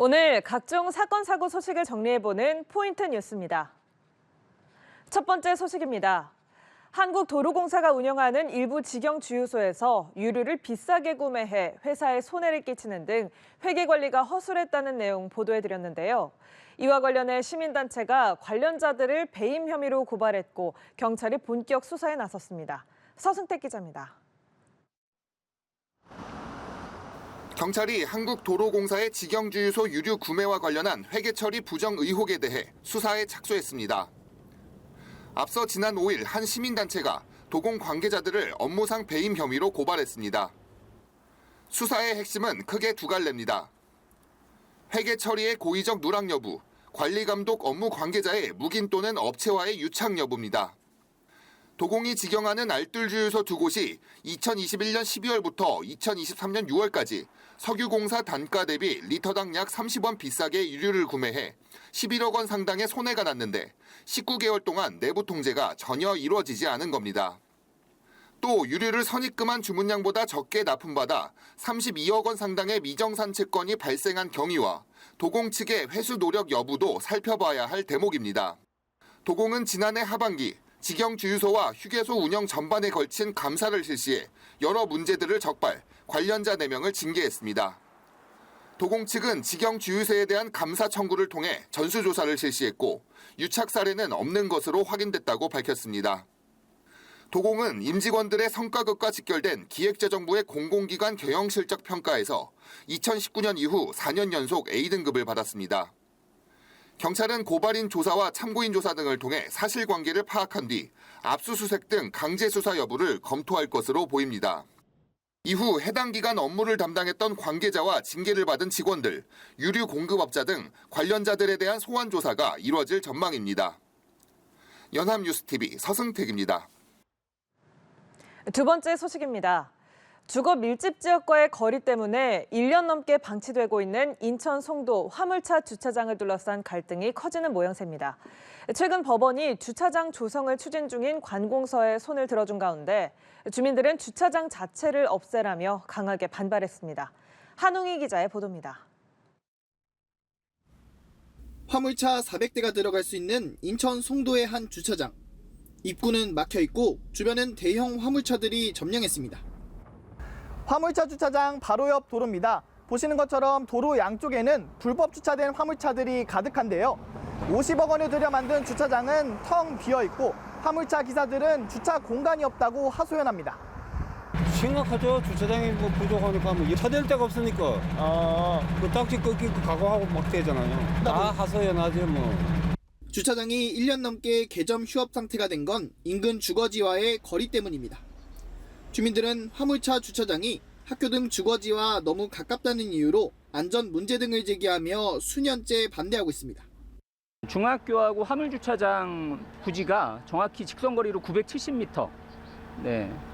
오늘 각종 사건, 사고 소식을 정리해보는 포인트 뉴스입니다. 첫 번째 소식입니다. 한국도로공사가 운영하는 일부 직영주유소에서 유류를 비싸게 구매해 회사에 손해를 끼치는 등 회계관리가 허술했다는 내용 보도해드렸는데요. 이와 관련해 시민단체가 관련자들을 배임 혐의로 고발했고 경찰이 본격 수사에 나섰습니다. 서승택 기자입니다. 경찰이 한국도로공사의 직영주유소 유류 구매와 관련한 회계처리 부정 의혹에 대해 수사에 착수했습니다. 앞서 지난 5일 한 시민단체가 도공 관계자들을 업무상 배임 혐의로 고발했습니다. 수사의 핵심은 크게 두 갈래입니다. 회계처리의 고의적 누락 여부, 관리감독 업무 관계자의 묵인 또는 업체와의 유착 여부입니다. 도공이 직영하는 알뜰주유소 두 곳이 2021년 12월부터 2023년 6월까지 석유공사 단가 대비 리터당 약 30원 비싸게 유류를 구매해 11억 원 상당의 손해가 났는데 19개월 동안 내부 통제가 전혀 이루어지지 않은 겁니다. 또 유류를 선입금한 주문량보다 적게 납품받아 32억 원 상당의 미정산 채권이 발생한 경위와 도공 측의 회수 노력 여부도 살펴봐야 할 대목입니다. 도공은 지난해 하반기 직영주유소와 휴게소 운영 전반에 걸친 감사를 실시해 여러 문제들을 적발, 관련자 4명을 징계했습니다. 도공 측은 직영주유소에 대한 감사 청구를 통해 전수조사를 실시했고 유착 사례는 없는 것으로 확인됐다고 밝혔습니다. 도공은 임직원들의 성과급과 직결된 기획재정부의 공공기관 경영실적 평가에서 2019년 이후 4년 연속 A등급을 받았습니다. 경찰은 고발인 조사와 참고인 조사 등을 통해 사실관계를 파악한 뒤 압수수색 등 강제 수사 여부를 검토할 것으로 보입니다. 이후 해당 기간 업무를 담당했던 관계자와 징계를 받은 직원들, 유류 공급업자 등 관련자들에 대한 소환 조사가 이루어질 전망입니다. 연합뉴스TV 서승택입니다. 두 번째 소식입니다. 주거 밀집 지역과의 거리 때문에 1년 넘게 방치되고 있는 인천 송도 화물차 주차장을 둘러싼 갈등이 커지는 모양새입니다. 최근 법원이 주차장 조성을 추진 중인 관공서에 손을 들어준 가운데 주민들은 주차장 자체를 없애라며 강하게 반발했습니다. 한웅희 기자의 보도입니다. 화물차 400대가 들어갈 수 있는 인천 송도의 한 주차장. 입구는 막혀 있고 주변은 대형 화물차들이 점령했습니다. 화물차 주차장 바로 옆 도로입니다. 보시는 것처럼 도로 양쪽에는 불법 주차된 화물차들이 가득한데요. 50억 원을 들여 만든 주차장은 텅 비어 있고 화물차 기사들은 주차 공간이 없다고 하소연합니다. 심각하죠. 주차장이 부족하니까 차댈 데가 없으니까 그 딱지 꺾이고 각오하고 막 되잖아요. 다 하소연하죠 뭐. 주차장이 1년 넘게 개점 휴업 상태가 된 건 인근 주거지와의 거리 때문입니다. 주민들은 화물차 주차장이 학교 등 주거지와 너무 가깝다는 이유로 안전 문제 등을 제기하며 수년째 반대하고 있습니다. 중학교하고 화물주차장 부지가 정확히 직선거리로 970m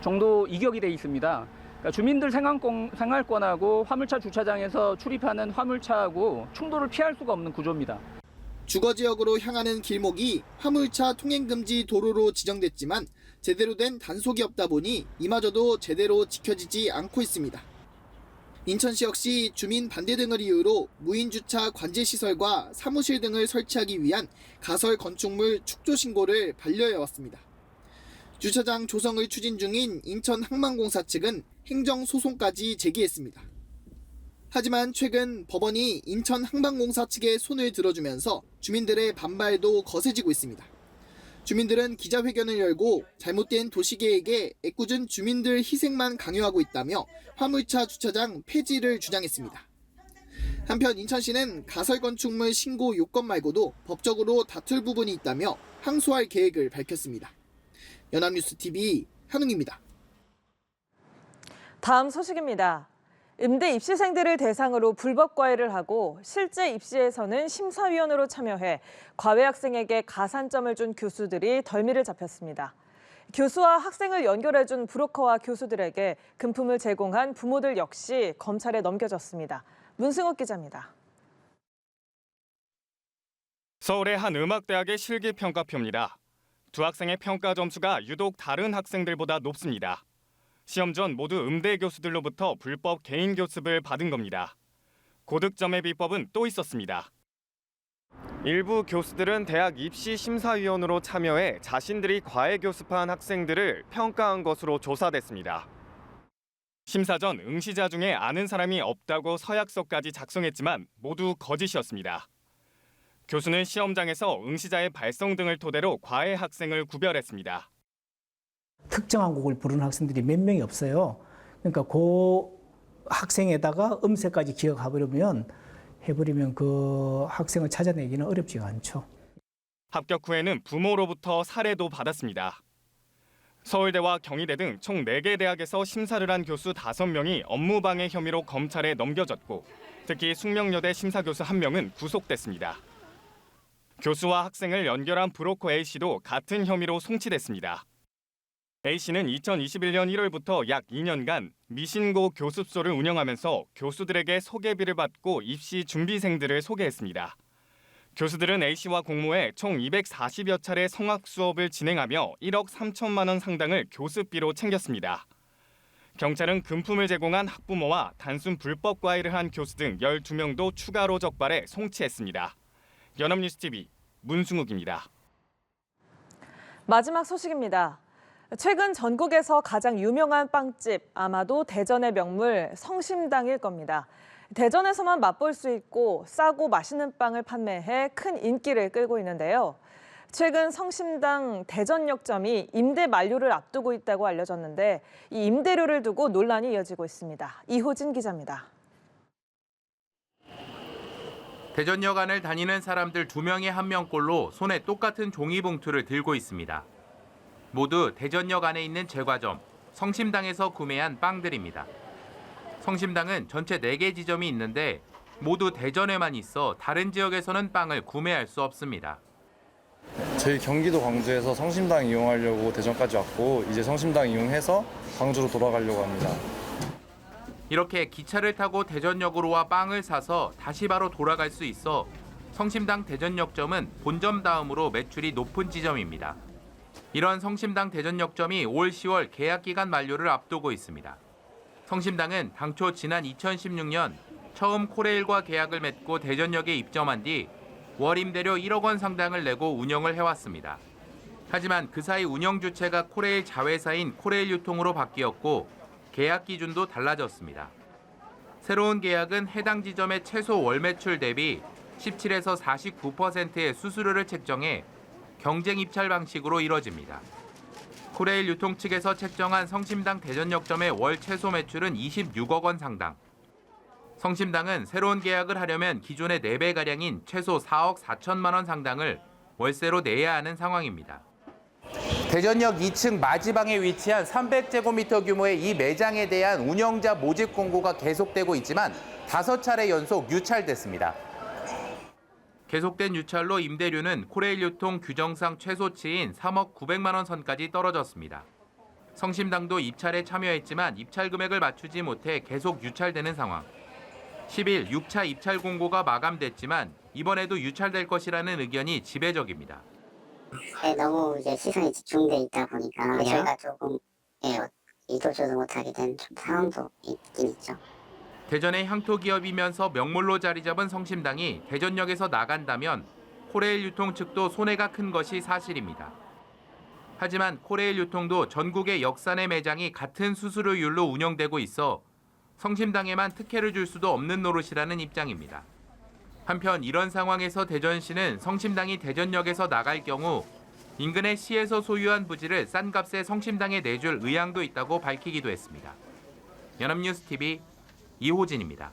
정도 이격이 돼 있습니다. 그러니까 주민들 생활권하고 화물차 주차장에서 출입하는 화물차하고 충돌을 피할 수가 없는 구조입니다. 주거지역으로 향하는 길목이 화물차 통행금지 도로로 지정됐지만 제대로 된 단속이 없다 보니 이마저도 제대로 지켜지지 않고 있습니다. 인천시 역시 주민 반대 등을 이유로 무인주차 관제시설과 사무실 등을 설치하기 위한 가설 건축물 축조 신고를 반려해왔습니다. 주차장 조성을 추진 중인 인천항만공사 측은 행정소송까지 제기했습니다. 하지만 최근 법원이 인천항만공사 측에 손을 들어주면서 주민들의 반발도 거세지고 있습니다. 주민들은 기자회견을 열고 잘못된 도시계획에 애꿎은 주민들 희생만 강요하고 있다며 화물차 주차장 폐지를 주장했습니다. 한편 인천시는 가설 건축물 신고 요건 말고도 법적으로 다툴 부분이 있다며 항소할 계획을 밝혔습니다. 연합뉴스TV 한웅입니다. 다음 소식입니다. 음대 입시생들을 대상으로 불법 과외를 하고 실제 입시에서는 심사위원으로 참여해 과외 학생에게 가산점을 준 교수들이 덜미를 잡혔습니다. 교수와 학생을 연결해준 브로커와 교수들에게 금품을 제공한 부모들 역시 검찰에 넘겨졌습니다. 문승욱 기자입니다. 서울의 한 음악대학의 실기평가표입니다. 두 학생의 평가 점수가 유독 다른 학생들보다 높습니다. 시험 전 모두 음대 교수들로부터 불법 개인 교습을 받은 겁니다. 고득점의 비법은 또 있었습니다. 일부 교수들은 대학 입시 심사위원으로 참여해 자신들이 과외 교습한 학생들을 평가한 것으로 조사됐습니다. 심사 전 응시자 중에 아는 사람이 없다고 서약서까지 작성했지만 모두 거짓이었습니다. 교수는 시험장에서 응시자의 발성 등을 토대로 과외 학생을 구별했습니다. 특정한 곡을 부르는 학생들이 몇 명이 없어요. 그러니까 그 학생에다가 음색까지 기억해버리면 그 학생을 찾아내기는 어렵지가 않죠. 합격 후에는 부모로부터 사례도 받았습니다. 서울대와 경희대 등 총 4개 대학에서 심사를 한 교수 5명이 업무방해 혐의로 검찰에 넘겨졌고 특히 숙명여대 심사교수 1명은 구속됐습니다. 교수와 학생을 연결한 브로커 A씨도 같은 혐의로 송치됐습니다. A씨는 2021년 1월부터 약 2년간 미신고 교습소를 운영하면서 교수들에게 소개비를 받고 입시 준비생들을 소개했습니다. 교수들은 A씨와 공모해 총 240여 차례 성악 수업을 진행하며 1억 3천만 원 상당을 교습비로 챙겼습니다. 경찰은 금품을 제공한 학부모와 단순 불법 과외를 한 교수 등 12명도 추가로 적발해 송치했습니다. 연합뉴스TV 문승욱입니다. 마지막 소식입니다. 최근 전국에서 가장 유명한 빵집, 아마도 대전의 명물 성심당일 겁니다. 대전에서만 맛볼 수 있고 싸고 맛있는 빵을 판매해 큰 인기를 끌고 있는데요. 최근 성심당 대전역점이 임대 만료를 앞두고 있다고 알려졌는데 이 임대료를 두고 논란이 이어지고 있습니다. 이호진 기자입니다. 대전역 안을 다니는 사람들 2명의 1명꼴로 손에 똑같은 종이봉투를 들고 있습니다. 모두 대전역 안에 있는 제과점, 성심당에서 구매한 빵들입니다. 성심당은 전체 4개 지점이 있는데 모두 대전에만 있어 다른 지역에서는 빵을 구매할 수 없습니다. 저희 경기도 광주에서 성심당 이용하려고 대전까지 왔고 이제 성심당 이용해서 광주로 돌아가려고 합니다. 이렇게 기차를 타고 대전역으로 와 빵을 사서 다시 바로 돌아갈 수 있어 성심당 대전역점은 본점 다음으로 매출이 높은 지점입니다. 이런 성심당 대전역점이 올 10월 계약기간 만료를 앞두고 있습니다. 성심당은 당초 지난 2016년 처음 코레일과 계약을 맺고 대전역에 입점한 뒤 월 임대료 1억 원 상당을 내고 운영을 해왔습니다. 하지만 그 사이 운영 주체가 코레일 자회사인 코레일유통으로 바뀌었고 계약 기준도 달라졌습니다. 새로운 계약은 해당 지점의 최소 월 매출 대비 17에서 49%의 수수료를 책정해 경쟁 입찰 방식으로 이뤄집니다. 코레일 유통 측에서 책정한 성심당 대전역점의 월 최소 매출은 26억 원 상당. 성심당은 새로운 계약을 하려면 기존의 4배가량인 최소 4억 4천만 원 상당을 월세로 내야 하는 상황입니다. 대전역 2층 마지방에 위치한 300제곱미터 규모의 이 매장에 대한 운영자 모집 공고가 계속되고 있지만 5차례 연속 유찰됐습니다. 계속된 유찰로 임대료는 코레일 유통 규정상 최소치인 3억 900만 원 선까지 떨어졌습니다. 성심당도 입찰에 참여했지만 입찰 금액을 맞추지 못해 계속 유찰되는 상황. 10일 6차 입찰 공고가 마감됐지만 이번에도 유찰될 것이라는 의견이 지배적입니다. 너무 이제 시선이 집중돼 있다 보니까 저희가 조금 이도저도 못하게 된 상황도 있긴 있죠. 대전의 향토 기업이면서 명물로 자리 잡은 성심당이 대전역에서 나간다면 코레일 유통 측도 손해가 큰 것이 사실입니다. 하지만 코레일 유통도 전국의 역산의 매장이 같은 수수료율로 운영되고 있어 성심당에만 특혜를 줄 수도 없는 노릇이라는 입장입니다. 한편 이런 상황에서 대전시는 성심당이 대전역에서 나갈 경우 인근의 시에서 소유한 부지를 싼 값에 성심당에 내줄 의향도 있다고 밝히기도 했습니다. 연합뉴스TV 이호진입니다.